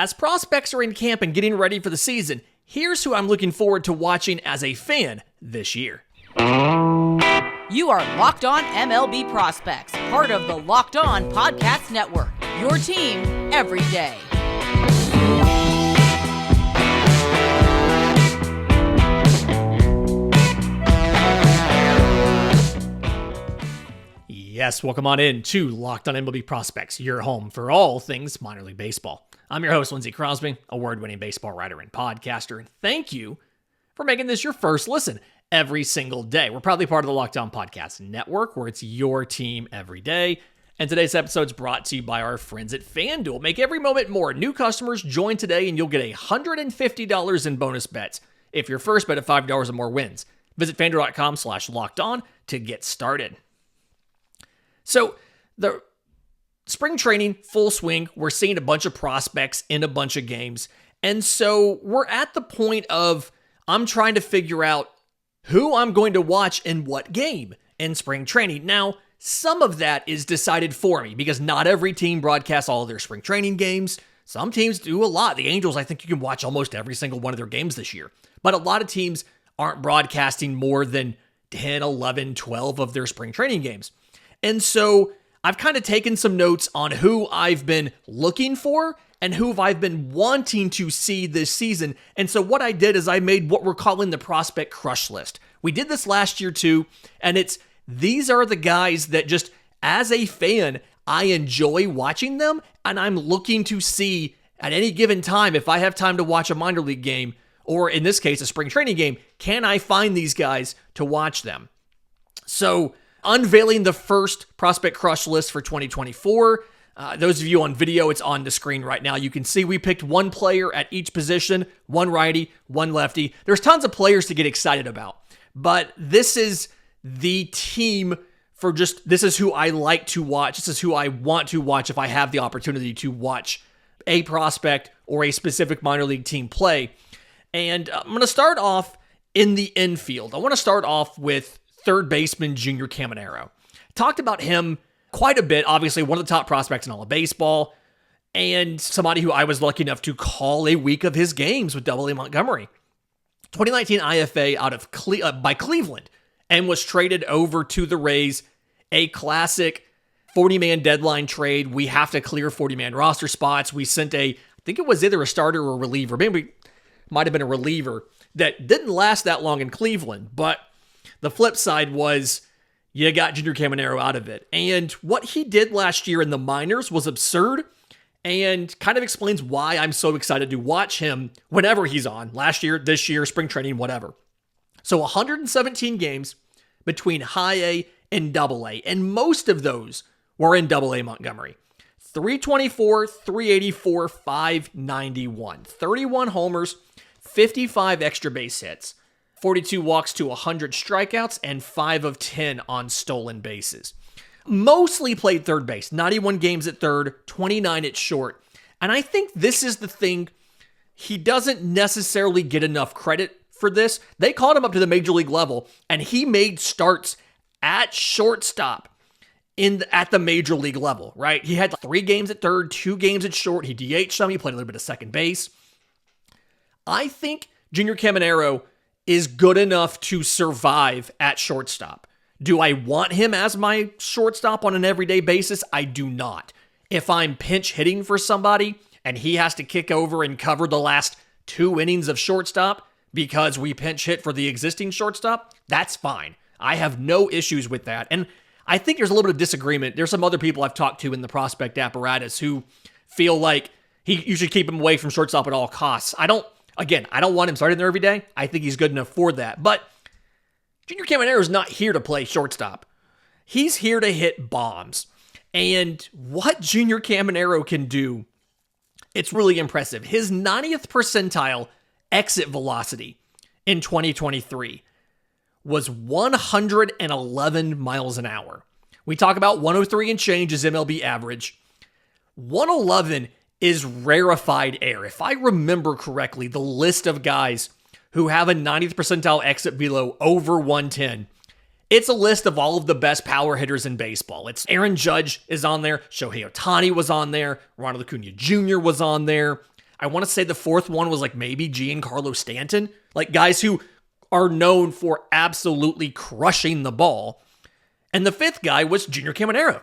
As prospects are in camp and getting ready for the season, here's who I'm looking forward to watching as a fan this year. You are Locked On MLB Prospects, part of the Locked On Podcast Network, your team every day. Yes, welcome on in to Locked On MLB Prospects, your home for all things minor league baseball. I'm your host, Lindsay Crosby, award-winning baseball writer and podcaster, and thank you for making this your first listen every single day. We're proudly part of the Locked On Podcast Network, where it's your team every day. And today's episode is brought to you by our friends at FanDuel. Make every moment more. New customers join today, and you'll get $150 in bonus bets if your first bet of $5 or more wins. Visit FanDuel.com/LockedOn to get started. So, the spring training, full swing. We're seeing a bunch of prospects in a bunch of games. And so, we're at the point of I'm trying to figure out who I'm going to watch in what game in spring training. Now, some of that is decided for me because not every team broadcasts all of their spring training games. Some teams do a lot. The Angels, I think you can watch almost every single one of their games this year. But a lot of teams aren't broadcasting more than 10, 11, 12 of their spring training games. And so I've kind of taken some notes on who I've been looking for and who I've been wanting to see this season. And so what I did is I made what we're calling the Prospect Crush List. We did this last year too, and these are the guys that just, as a fan, I enjoy watching them, and I'm looking to see at any given time, if I have time to watch a minor league game, or in this case, a spring training game, can I find these guys to watch them? So, unveiling the first Prospect Crush List for 2024. Those of you on video, it's on the screen right now. You can see we picked one player at each position, one righty, one lefty. There's tons of players to get excited about, but this is the team for this is who I like to watch. This is who I want to watch if I have the opportunity to watch a prospect or a specific minor league team play. And I'm going to start off in the infield. I want to start off with third baseman Junior Caminero. Talked about him quite a bit. Obviously, one of the top prospects in all of baseball, and somebody who I was lucky enough to call a week of his games with AA Montgomery. 2019 IFA out of by Cleveland, and was traded over to the Rays. A classic 40-man deadline trade. We have to clear 40-man roster spots. We sent I think it was either a starter or a reliever. Maybe it might have been a reliever that didn't last that long in Cleveland, but the flip side was you got Junior Caminero out of it. And what he did last year in the minors was absurd and kind of explains why I'm so excited to watch him whenever he's on. Last year, this year, spring training, whatever. So 117 games between high A and double A. And most of those were in AA Montgomery. 324, 384, 591. 31 homers, 55 extra base hits. 42 walks to 100 strikeouts, and 5 of 10 on stolen bases. Mostly played third base, 91 games at third, 29 at short. And I think this is the thing, he doesn't necessarily get enough credit for this. They called him up to the major league level, and he made starts at shortstop at the major league level, right? He had 3 games at third, 2 games at short. He DH'd some, he played a little bit of second base. I think Junior Caminero is good enough to survive at shortstop. Do I want him as my shortstop on an everyday basis? I do not. If I'm pinch hitting for somebody and he has to kick over and cover the last 2 innings of shortstop because we pinch hit for the existing shortstop, that's fine. I have no issues with that. And I think there's a little bit of disagreement. There's some other people I've talked to in the prospect apparatus who feel like you should keep him away from shortstop at all costs. I don't want him starting there every day. I think he's good enough for that. But Junior Caminero is not here to play shortstop. He's here to hit bombs. And what Junior Caminero can do, it's really impressive. His 90th percentile exit velocity in 2023 was 111 miles an hour. We talk about 103 and change as MLB average. 111 is rarefied air. If I remember correctly, the list of guys who have a 90th percentile exit velo over 110, it's a list of all of the best power hitters in baseball. It's Aaron Judge is on there. Shohei Ohtani was on there. Ronald Acuna Jr. was on there. I want to say the fourth one was like maybe Giancarlo Stanton, like guys who are known for absolutely crushing the ball. And the fifth guy was Junior Caminero.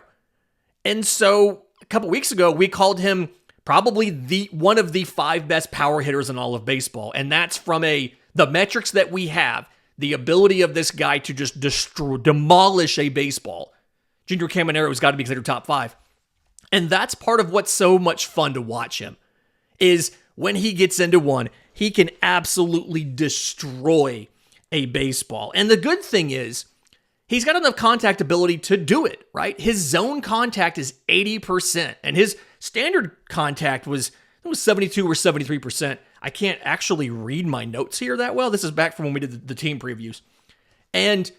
And so a couple weeks ago, we called him probably one of the 5 best power hitters in all of baseball. And that's from the metrics that we have, the ability of this guy to just demolish a baseball. Junior Caminero has got to be considered top 5. And that's part of what's so much fun to watch him, is when he gets into one, he can absolutely destroy a baseball. And the good thing is, he's got enough contact ability to do it, right? His zone contact is 80%, and his standard contact was 72 or 73%. I can't actually read my notes here that well. This is back from when we did the team previews. And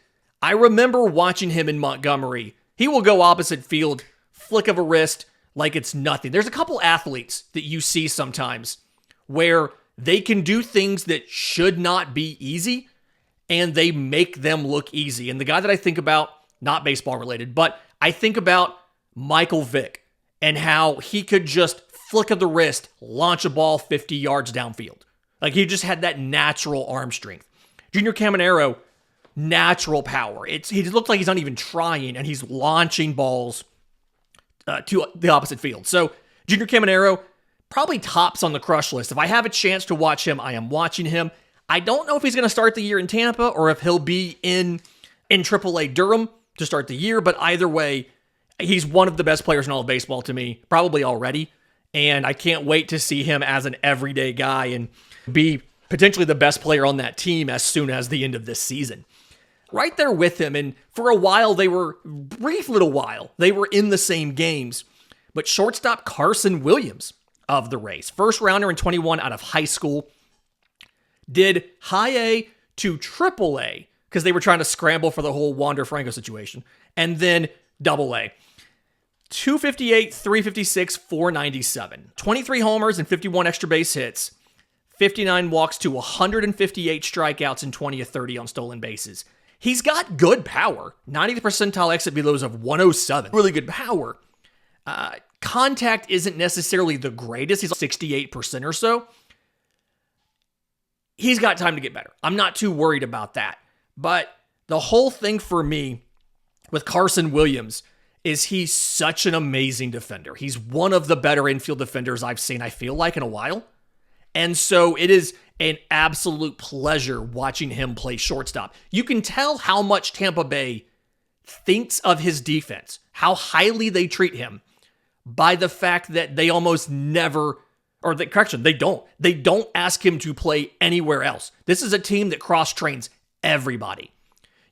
I remember watching him in Montgomery. He will go opposite field, flick of a wrist, like it's nothing. There's a couple athletes that you see sometimes where they can do things that should not be easy, and they make them look easy. And the guy that I think about, not baseball related, but I think about Michael Vick and how he could just flick of the wrist, launch a ball 50 yards downfield. Like he just had that natural arm strength. Junior Caminero, natural power. He looks like he's not even trying, and he's launching balls to the opposite field. So Junior Caminero probably tops on the crush list. If I have a chance to watch him, I am watching him. I don't know if he's going to start the year in Tampa or if he'll be in AAA Durham to start the year, but either way, he's one of the best players in all of baseball to me, probably already, and I can't wait to see him as an everyday guy and be potentially the best player on that team as soon as the end of this season. Right there with him, and for a while, brief little while, they were in the same games, but shortstop Carson Williams of the Rays, first rounder in 21 out of high school, did high A to triple A because they were trying to scramble for the whole Wander Franco situation, and then double A. 258, 356, 497. 23 homers and 51 extra base hits. 59 walks to 158 strikeouts and 20 of 30 on stolen bases. He's got good power. 90th percentile exit velos of 107. Really good power. Contact isn't necessarily the greatest. He's 68% or so. He's got time to get better. I'm not too worried about that. But the whole thing for me with Carson Williams is he's such an amazing defender. He's one of the better infield defenders I've seen, I feel like, in a while. And so it is an absolute pleasure watching him play shortstop. You can tell how much Tampa Bay thinks of his defense, how highly they treat him, by the fact that they almost never, they don't. They don't ask him to play anywhere else. This is a team that cross-trains everybody.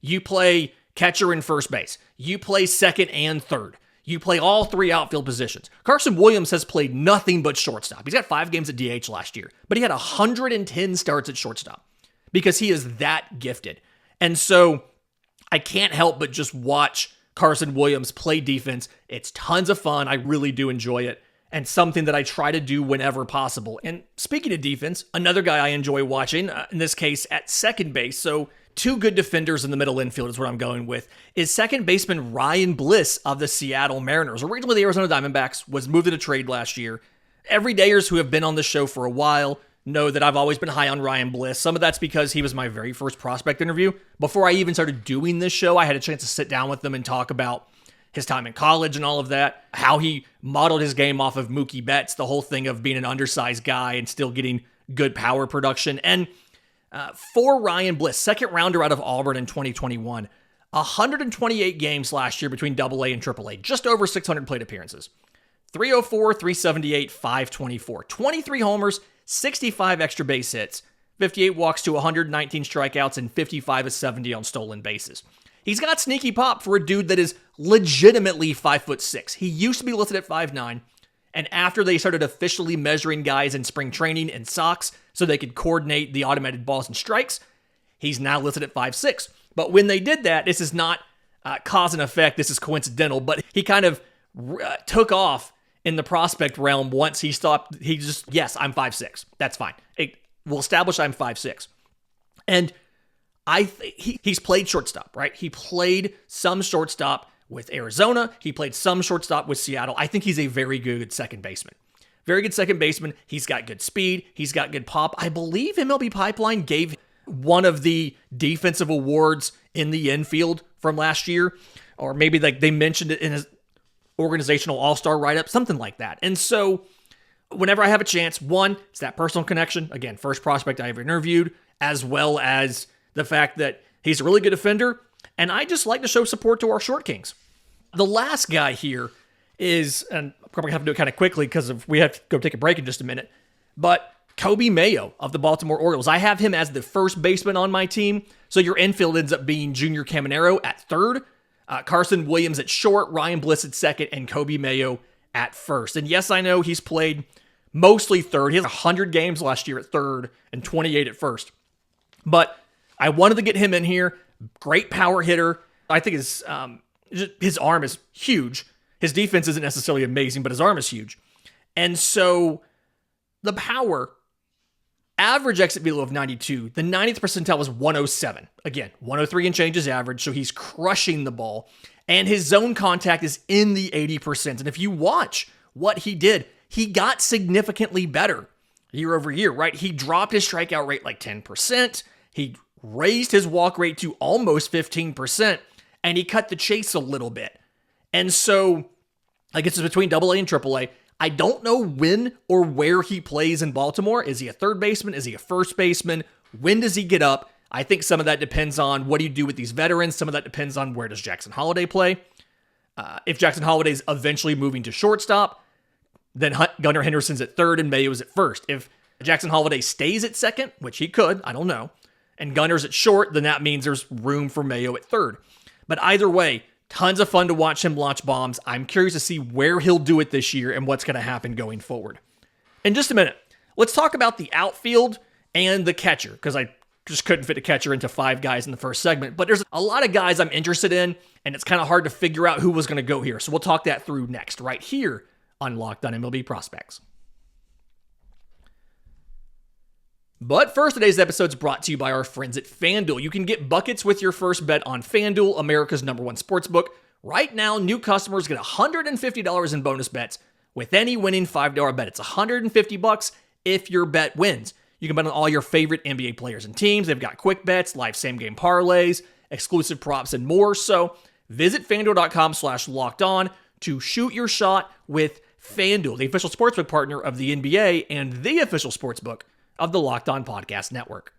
You play catcher and first base. You play second and third. You play all 3 outfield positions. Carson Williams has played nothing but shortstop. He's got 5 games at DH last year, but he had 110 starts at shortstop because he is that gifted. And so I can't help but just watch Carson Williams play defense. It's tons of fun. I really do enjoy it, and something that I try to do whenever possible. And speaking of defense, another guy I enjoy watching, in this case at second base, so 2 good defenders in the middle infield is what I'm going with, is second baseman Ryan Bliss of the Seattle Mariners. Originally the Arizona Diamondbacks, was moved in a trade last year. Everydayers who have been on the show for a while know that I've always been high on Ryan Bliss. Some of that's because he was my very first prospect interview. Before I even started doing this show, I had a chance to sit down with them and talk about his time in college and all of that, how he modeled his game off of Mookie Betts, the whole thing of being an undersized guy and still getting good power production. And for Ryan Bliss, second rounder out of Auburn in 2021, 128 games last year between AA and AAA, just over 600 plate appearances. 304, 378, 524. 23 homers, 65 extra base hits, 58 walks to 119 strikeouts, and 55 of 70 on stolen bases. He's got sneaky pop for a dude that is legitimately 5'6". He used to be listed at 5'9", and after they started officially measuring guys in spring training in socks so they could coordinate the automated balls and strikes, he's now listed at 5'6". But when they did that, this is not cause and effect, this is coincidental, but he kind of took off in the prospect realm once he stopped. He just, yes, I'm 5'6". That's fine. We'll establish I'm 5'6". And he's played shortstop, right? He played some shortstop with Arizona. He played some shortstop with Seattle. I think he's a very good second baseman. Very good second baseman. He's got good speed. He's got good pop. I believe MLB Pipeline gave one of the defensive awards in the infield from last year, or maybe like they mentioned it in his organizational all-star write-up, something like that. And so whenever I have a chance, one, it's that personal connection. Again, first prospect I ever interviewed, as well as the fact that he's a really good defender. And I just like to show support to our short kings. The last guy here is, and I'm probably going to have to do it kind of quickly because we have to go take a break in just a minute, but Coby Mayo of the Baltimore Orioles. I have him as the first baseman on my team. So your infield ends up being Junior Caminero at third, Carson Williams at short, Ryan Bliss at second, and Coby Mayo at first. And yes, I know he's played mostly third. He has 100 games last year at third and 28 at first. But I wanted to get him in here. Great power hitter. I think his arm is huge. His defense isn't necessarily amazing, but his arm is huge. And so the power, average exit velo of 92. The 90th percentile was 107. Again, 103 and change is average, so he's crushing the ball. And his zone contact is in the 80%. And if you watch what he did, he got significantly better year over year, right? He dropped his strikeout rate like 10%. He raised his walk rate to almost 15%, and he cut the chase a little bit. And so, I guess it's between AA and AAA. I don't know when or where he plays in Baltimore. Is he a third baseman? Is he a first baseman? When does he get up? I think some of that depends on what do you do with these veterans. Some of that depends on where does Jackson Holliday play. If Jackson Holliday's eventually moving to shortstop, then Gunnar Henderson's at third and Mayo's at first. If Jackson Holliday stays at second, which he could, I don't know, and Gunnar's at short, then that means there's room for Mayo at third. But either way, tons of fun to watch him launch bombs. I'm curious to see where he'll do it this year and what's going to happen going forward. In just a minute, let's talk about the outfield and the catcher, because I just couldn't fit a catcher into 5 guys in the first segment. But there's a lot of guys I'm interested in, and it's kind of hard to figure out who was going to go here. So we'll talk that through next, right here on Locked On MLB Prospects. But first, today's episode is brought to you by our friends at FanDuel. You can get buckets with your first bet on FanDuel, America's #1 sportsbook. Right now, new customers get $150 in bonus bets with any winning $5 bet. It's $150 if your bet wins. You can bet on all your favorite NBA players and teams. They've got quick bets, live same-game parlays, exclusive props, and more. So visit FanDuel.com/lockedon to shoot your shot with FanDuel, the official sportsbook partner of the NBA and the official sportsbook of the Locked On Podcast Network.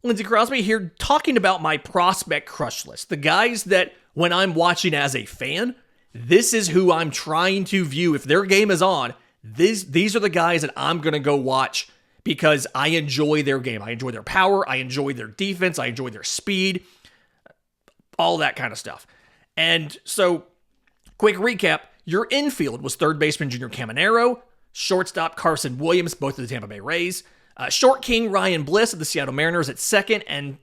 Lindsay Crosby here talking about my prospect crush list. The guys that when I'm watching as a fan, this is who I'm trying to view. If their game is on, these are the guys that I'm going to go watch because I enjoy their game. I enjoy their power. I enjoy their defense. I enjoy their speed, all that kind of stuff. And so, quick recap, your infield was third baseman Junior Caminero, shortstop Carson Williams, both of the Tampa Bay Rays, short king Ryan Bliss of the Seattle Mariners at second, and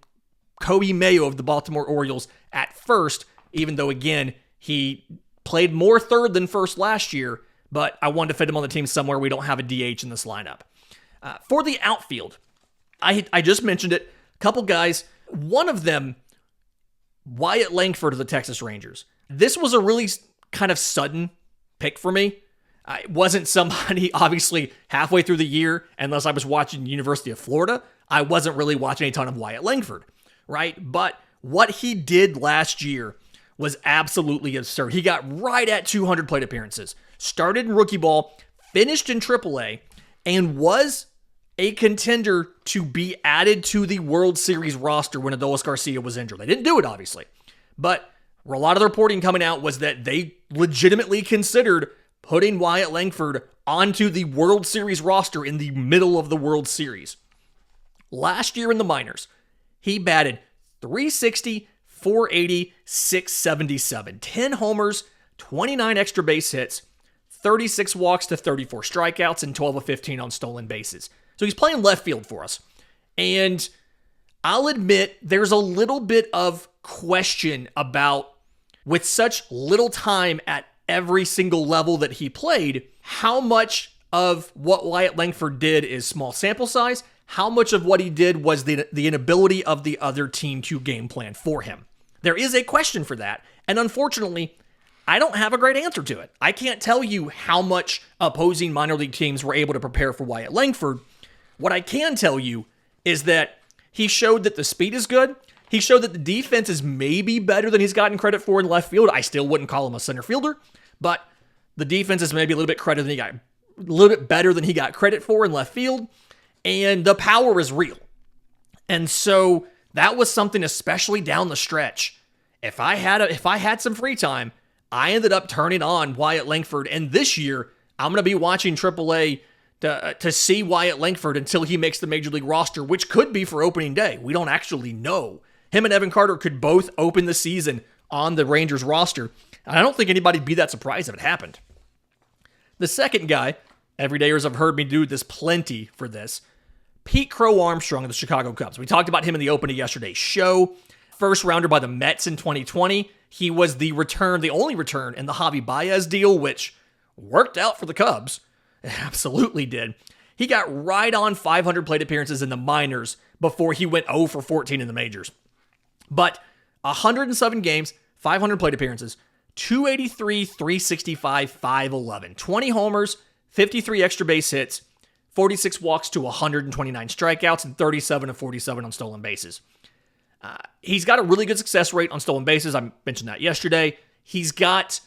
Coby Mayo of the Baltimore Orioles at first, even though, again, he played more third than first last year, but I wanted to fit him on the team somewhere. We don't have a DH in this lineup. For the outfield, I just mentioned it, a couple guys, one of them, Wyatt Langford of the Texas Rangers. This was a really kind of sudden pick for me. It wasn't somebody, obviously, halfway through the year, unless I was watching University of Florida, I wasn't really watching a ton of Wyatt Langford, right? But what he did last year was absolutely absurd. He got right at 200 plate appearances, started in rookie ball, finished in AAA, and was a contender to be added to the World Series roster when Adolis Garcia was injured. They didn't do it, obviously. But a lot of the reporting coming out was that they legitimately considered putting Wyatt Langford onto the World Series roster in the middle of the World Series. Last year in the minors, he batted .360, .480, .677, 10 homers, 29 extra base hits, 36 walks to 34 strikeouts, and 12 of 15 on stolen bases. So he's playing left field for us. And I'll admit there's a little bit of question about, with such little time at every single level that he played, how much of what Wyatt Langford did is small sample size, how much of what he did was the inability of the other team to game plan for him. There is a question for that, and unfortunately, I don't have a great answer to it. I can't tell you how much opposing minor league teams were able to prepare for Wyatt Langford. What I can tell you is that he showed that the speed is good. He showed that the defense is maybe better than he's gotten credit for in left field. I still wouldn't call him a center fielder, but the defense is maybe a little bit better than he got credit for in left field, and the power is real. And so that was something, especially down the stretch. If I had some free time, I ended up turning on Wyatt Langford, and this year I'm going to be watching AAA to see Wyatt Langford until he makes the Major League roster, which could be for opening day. We don't actually know. Him and Evan Carter could both open the season on the Rangers roster, and I don't think anybody'd be that surprised if it happened. The second guy, everydayers have heard me do this plenty for this, Pete Crow-Armstrong of the Chicago Cubs. We talked about him in the open of yesterday's show. First rounder by the Mets in 2020. He was the only return in the Javi Baez deal, which worked out for the Cubs. It absolutely did. He got right on 500 plate appearances in the minors before he went 0 for 14 in the majors. But 107 games, 500 plate appearances, 283, 365, 511, 20 homers, 53 extra base hits, 46 walks to 129 strikeouts, and 37 of 47 on stolen bases. He's got a really good success rate on stolen bases. I mentioned that yesterday. He's got,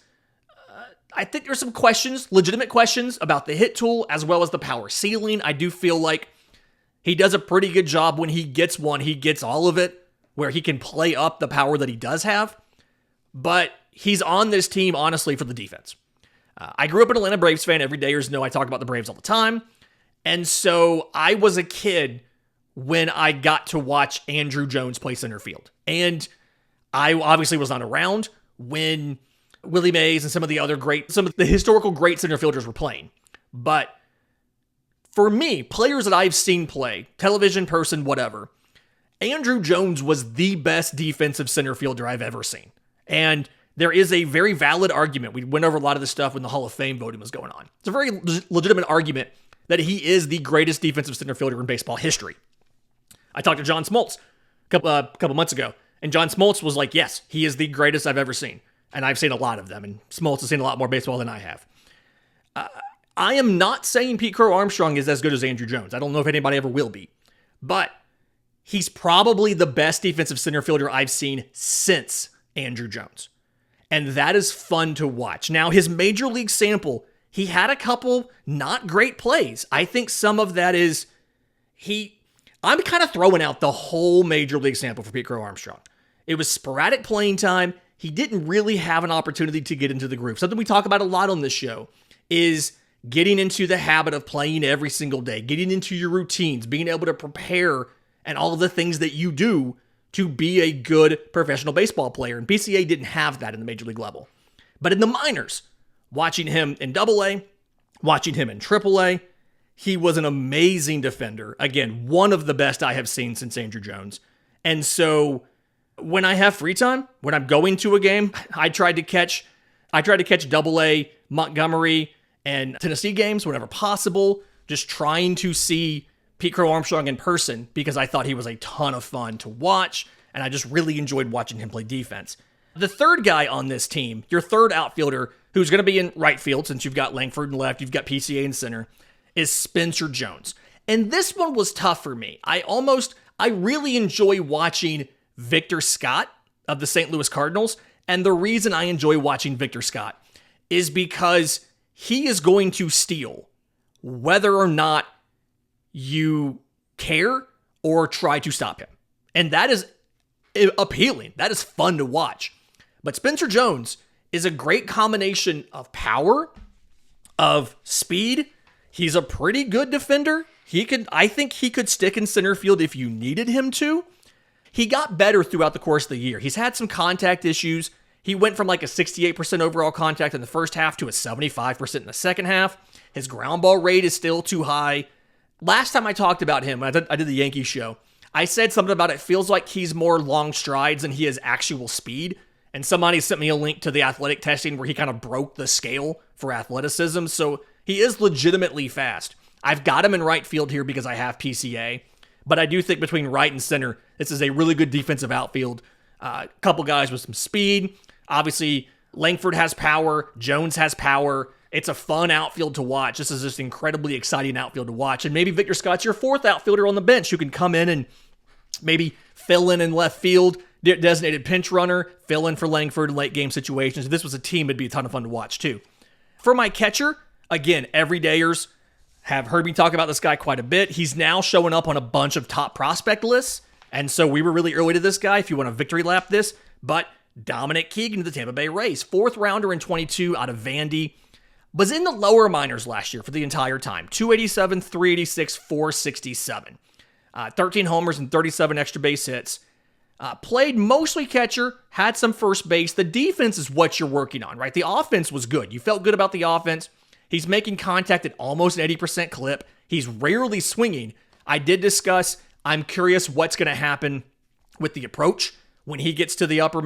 I think there's some questions, legitimate questions about the hit tool as well as the power ceiling. I do feel like he does a pretty good job when he gets one. He gets all of it where he can play up the power that he does have. But he's on this team, honestly, for the defense. I grew up an Atlanta Braves fan. Everydayers know I talk about the Braves all the time. And so I was a kid when I got to watch Andrew Jones play center field. And I obviously was not around when Willie Mays and some of the historical great center fielders were playing. But for me, players that I've seen play, television, person, whatever, Andrew Jones was the best defensive center fielder I've ever seen. And there is a very valid argument. We went over a lot of this stuff when the Hall of Fame voting was going on. It's a very legitimate argument that he is the greatest defensive center fielder in baseball history. I talked to John Smoltz a couple months ago, and John Smoltz was like, yes, he is the greatest I've ever seen. And I've seen a lot of them, and Smoltz has seen a lot more baseball than I have. I am not saying Pete Crow-Armstrong is as good as Andrew Jones. I don't know if anybody ever will be. But he's probably the best defensive center fielder I've seen since Andrew Jones. And that is fun to watch. Now, his major league sample, he had a couple not great plays. I think some of that is I'm kind of throwing out the whole major league sample for Pete Crow-Armstrong. It was sporadic playing time. He didn't really have an opportunity to get into the groove. Something we talk about a lot on this show is getting into the habit of playing every single day, getting into your routines, being able to prepare, and all the things that you do to be a good professional baseball player. And PCA didn't have that in the major league level. But in the minors, watching him in AA, watching him in AAA, he was an amazing defender. Again, one of the best I have seen since Andrew Jones. And so when I have free time, when I'm going to a game, I tried to catch AA, Montgomery, and Tennessee games whenever possible, just trying to see Pete Crow-Armstrong in person because I thought he was a ton of fun to watch, and I just really enjoyed watching him play defense. The third guy on this team, your third outfielder, who's going to be in right field since you've got Langford in left, you've got PCA in center, is Spencer Jones. And this one was tough for me. I really enjoy watching Victor Scott of the St. Louis Cardinals, and the reason I enjoy watching Victor Scott is because he is going to steal whether or not you care or try to stop him. And that is appealing. That is fun to watch. But Spencer Jones is a great combination of power, of speed. He's a pretty good defender. I think he could stick in center field if you needed him to. He got better throughout the course of the year. He's had some contact issues. He went from like a 68% overall contact in the first half to a 75% in the second half. His ground ball rate is still too high. Last time I talked about him, I did the Yankees show, I said something about it feels like he's more long strides than he is actual speed. And somebody sent me a link to the athletic testing where he kind of broke the scale for athleticism. So he is legitimately fast. I've got him in right field here because I have PCA. But I do think between right and center, this is a really good defensive outfield. A couple guys with some speed. Obviously, Langford has power. Jones has power. It's a fun outfield to watch. This is just incredibly exciting outfield to watch. And maybe Victor Scott's your fourth outfielder on the bench who can come in and maybe fill in left field, designated pinch runner, fill in for Langford in late game situations. If this was a team, it'd be a ton of fun to watch too. For my catcher, again, everydayers have heard me talk about this guy quite a bit. He's now showing up on a bunch of top prospect lists. And so we were really early to this guy if you want to victory lap this. But Dominic Keegan of the Tampa Bay Rays, fourth rounder in 22 out of Vandy, was in the lower minors last year for the entire time. 287, 386, 467. 13 homers and 37 extra base hits. Played mostly catcher, had some first base. The defense is what you're working on, right? The offense was good. You felt good about the offense. He's making contact at almost an 80% clip. He's rarely swinging. I did discuss, I'm curious what's going to happen with the approach when he gets to the upper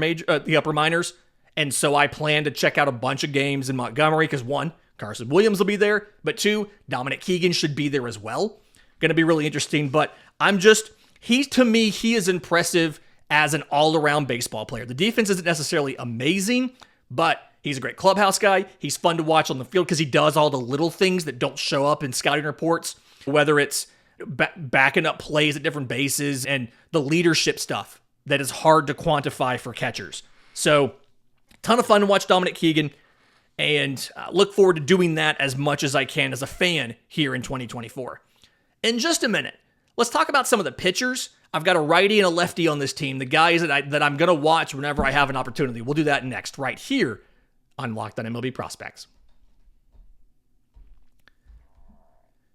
minors. And so I plan to check out a bunch of games in Montgomery because one, Carson Williams will be there, but two, Dominic Keegan should be there as well. Going to be really interesting, but to me, he is impressive as an all-around baseball player. The defense isn't necessarily amazing, but he's a great clubhouse guy. He's fun to watch on the field because he does all the little things that don't show up in scouting reports, whether it's backing up plays at different bases and the leadership stuff that is hard to quantify for catchers. So, ton of fun to watch Dominic Keegan, and look forward to doing that as much as I can as a fan here in 2024. In just a minute, let's talk about some of the pitchers. I've got a righty and a lefty on this team, the guys that I'm going to watch whenever I have an opportunity. We'll do that next, right here on Locked On MLB Prospects.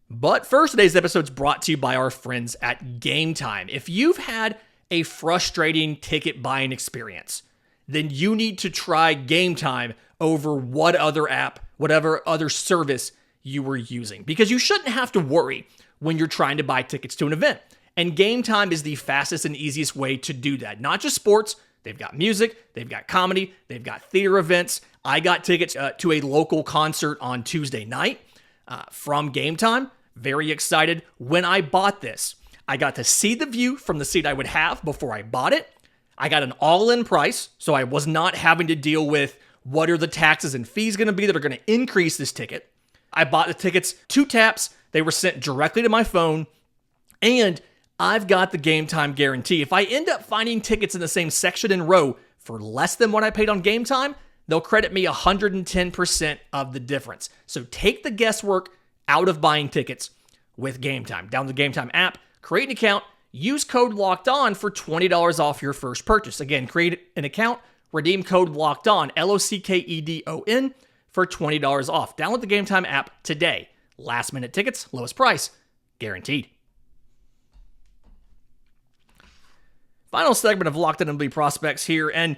But first, today's episode is brought to you by our friends at Game Time. If you've had a frustrating ticket buying experience, then you need to try Game Time over whatever other service you were using, because you shouldn't have to worry when you're trying to buy tickets to an event. And Game Time is the fastest and easiest way to do that. Not just sports. They've got music, they've got comedy, they've got theater events. I got tickets to a local concert on Tuesday night from Game Time. Very excited. When I bought this, I got to see the view from the seat I would have before I bought it. I got an all-in price, so I was not having to deal with what are the taxes and fees going to be that are going to increase this ticket. I bought the tickets 2 taps. They were sent directly to my phone, and I've got the Game Time guarantee. If I end up finding tickets in the same section and row for less than what I paid on Game Time, they'll credit me 110% of the difference. So take the guesswork out of buying tickets with Game Time. Download the Game Time app, create an account, use code LOCKEDON for $20 off your first purchase. Again, create an account, redeem code LOCKEDON, LOCKEDON, for $20 off. Download the Game Time app today. Last minute tickets, lowest price, guaranteed. Final segment of Locked On MLB Prospects here, and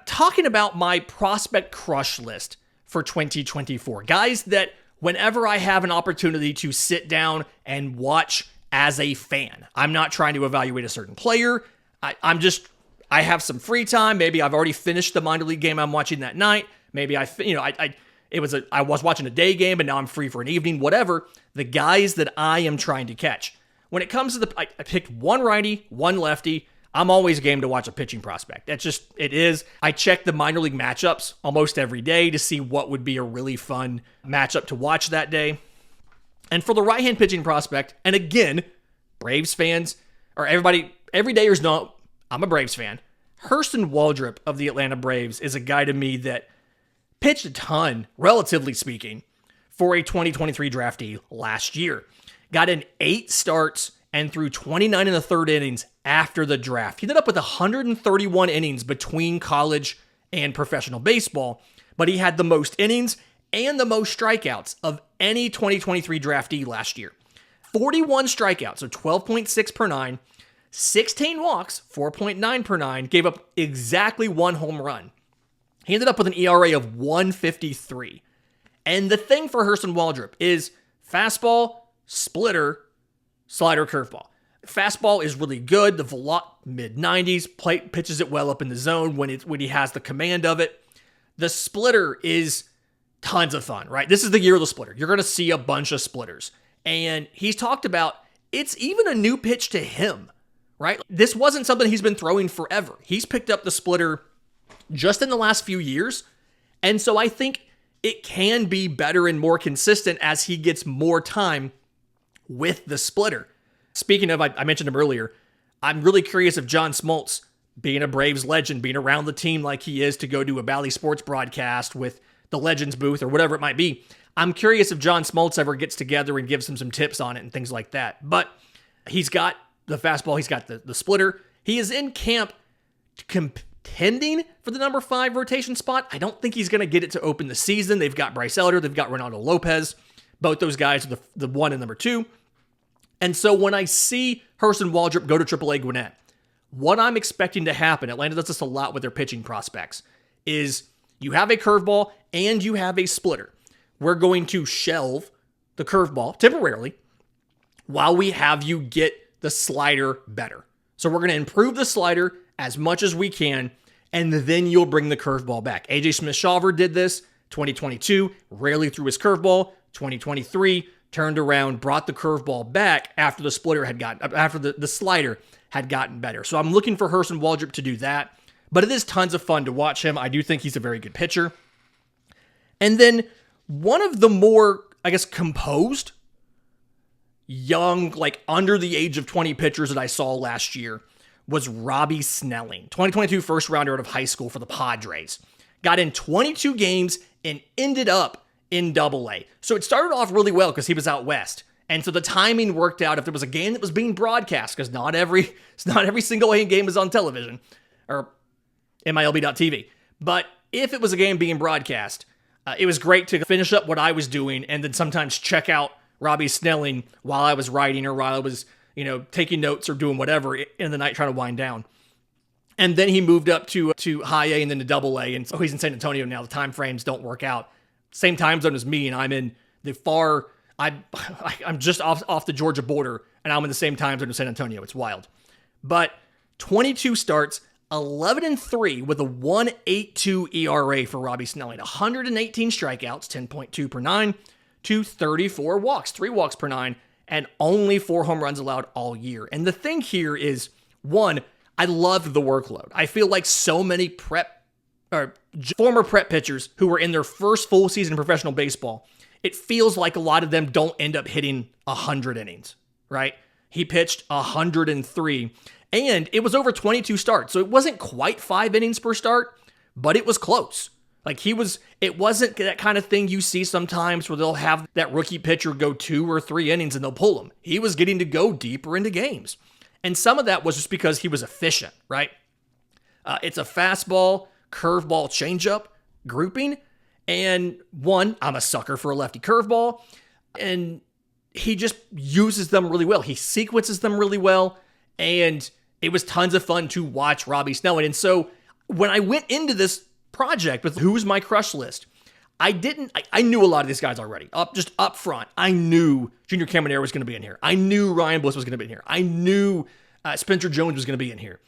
talking about my prospect crush list for 2024. Guys that whenever I have an opportunity to sit down and watch as a fan, I'm not trying to evaluate a certain player. I have some free time. Maybe I've already finished the minor league game I'm watching that night. Maybe I was watching a day game and now I'm free for an evening, whatever. The guys that I am trying to catch. When it comes to I picked one righty, one lefty. I'm always game to watch a pitching prospect. It is. I check the minor league matchups almost every day to see what would be a really fun matchup to watch that day. And for the right-hand pitching prospect, and again, Braves fans, or everydayers know I'm a Braves fan. Hurston Waldrep of the Atlanta Braves is a guy to me that pitched a ton, relatively speaking, for a 2023 draftee last year. Got in 8 starts and threw 29 in the third innings after the draft. He ended up with 131 innings between college and professional baseball, but he had the most innings and the most strikeouts of any 2023 draftee last year. 41 strikeouts, so 12.6 per 9, 16 walks, 4.9 per 9, gave up exactly 1 home run. He ended up with an ERA of 1.53. And the thing for Hurston Waldrep is fastball, splitter, slider, curveball. Fastball is really good. The mid-90s, pitches it well up in the zone when he has the command of it. The splitter is tons of fun, right? This is the year of the splitter. You're going to see a bunch of splitters. And he's talked about it's even a new pitch to him, right? This wasn't something he's been throwing forever. He's picked up the splitter just in the last few years, And so I think it can be better and more consistent as he gets more time with the splitter. Speaking of, I mentioned him earlier, I'm really curious if John Smoltz, being a Braves legend, being around the team like he is to go do a Bally Sports broadcast with the Legends booth or whatever it might be, I'm curious if John Smoltz ever gets together and gives him some tips on it and things like that. But he's got the fastball, he's got the splitter. He is in camp contending for the number 5 rotation spot. I don't think he's going to get it to open the season. They've got Bryce Elder, they've got Ronaldo Lopez. Both those guys are the 1 and number 2. And so when I see Hurston Waldrep go to AAA Gwinnett, what I'm expecting to happen, Atlanta does this a lot with their pitching prospects, is you have a curveball and you have a splitter. We're going to shelve the curveball temporarily while we have you get the slider better. So we're going to improve the slider as much as we can, and then you'll bring the curveball back. AJ Smith-Shawver did this 2022, rarely threw his curveball. 2023 turned around, brought the curveball back after the slider had gotten better. So I'm looking for Hurston Waldrep to do that. But it is tons of fun to watch him. I do think he's a very good pitcher. And then one of the more, composed, young, under the age of 20 pitchers that I saw last year was Robby Snelling, 2022 first rounder out of high school for the Padres. Got in 22 games and ended up in Double-A. So it started off really well because he was out west. And so the timing worked out if there was a game that was being broadcast, because not every single game is on television or MLB.TV. But if it was a game being broadcast, it was great to finish up what I was doing and then sometimes check out Robby Snelling while I was writing or while I was, taking notes or doing whatever in the night trying to wind down. And then he moved up to high A and then to Double-A. And so he's in San Antonio now. The time frames don't work out. Same time zone as me, and I'm in the far... I'm just off the Georgia border, and I'm in the same time zone as San Antonio. It's wild. But 22 starts, 11-3 with a 1.82 ERA for Robby Snelling. 118 strikeouts, 10.2 per 9, 234 walks, 3 walks per 9, and only 4 home runs allowed all year. And the thing here is, one, I love the workload. I feel like so many former prep pitchers who were in their first full season in professional baseball, it feels like a lot of them don't end up hitting 100 innings, right? He pitched 103, and it was over 22 starts. So it wasn't quite 5 innings per start, but it was close. It wasn't that kind of thing you see sometimes where they'll have that rookie pitcher go 2 or 3 innings and they'll pull him. He was getting to go deeper into games. And some of that was just because he was efficient, right? It's a fastball, curveball, changeup grouping. And one, I'm a sucker for a lefty curveball, and he just uses them really well. He sequences them really well, and it was tons of fun to watch Robby Snelling. And so when I went into this project with who's my crush list, I knew a lot of these guys already. Up front, I knew Junior Caminero was going to be in here. I knew Ryan Bliss was going to be in here. I knew Spencer Jones was going to be in here.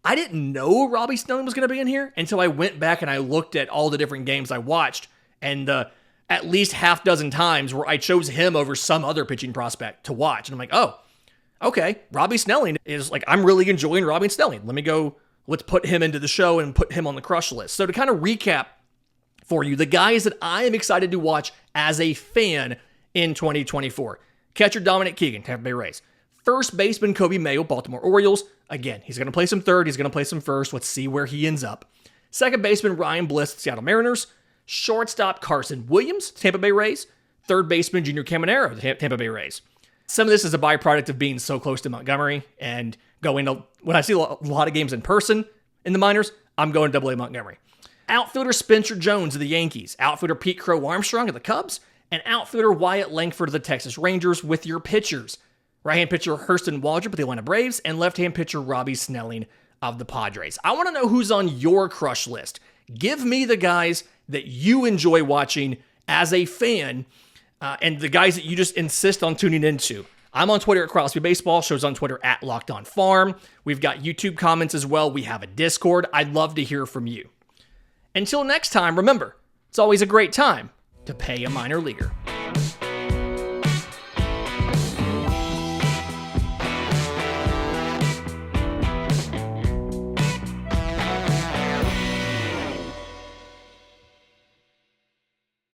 I didn't know Robby Snelling was going to be in here until I went back and I looked at all the different games I watched, and at least half dozen times where I chose him over some other pitching prospect to watch. And I'm like, oh, okay, Robby Snelling is I'm really enjoying Robby Snelling. Let's put him into the show and put him on the crush list. So to kind of recap for you, the guys that I am excited to watch as a fan in 2024. Catcher Dominic Keegan, Tampa Bay Rays. First baseman Coby Mayo, Baltimore Orioles. Again, he's going to play some third. He's going to play some first. Let's see where he ends up. Second baseman Ryan Bliss, Seattle Mariners. Shortstop Carson Williams, Tampa Bay Rays. Third baseman Junior Caminero, Tampa Bay Rays. Some of this is a byproduct of being so close to Montgomery and when I see a lot of games in person in the minors, I'm going Double-A Montgomery. Outfielder Spencer Jones of the Yankees. Outfielder Pete Crow-Armstrong of the Cubs. And outfielder Wyatt Langford of the Texas Rangers with your pitchers. Right-hand pitcher Hurston Waldrep of the Atlanta Braves, and left-hand pitcher Robby Snelling of the Padres. I want to know who's on your crush list. Give me the guys that you enjoy watching as a fan, and the guys that you just insist on tuning into. I'm on Twitter at Crosby Baseball. Show's on Twitter at Locked On Farm. We've got YouTube comments as well. We have a Discord. I'd love to hear from you. Until next time, remember, it's always a great time to pay a minor leaguer.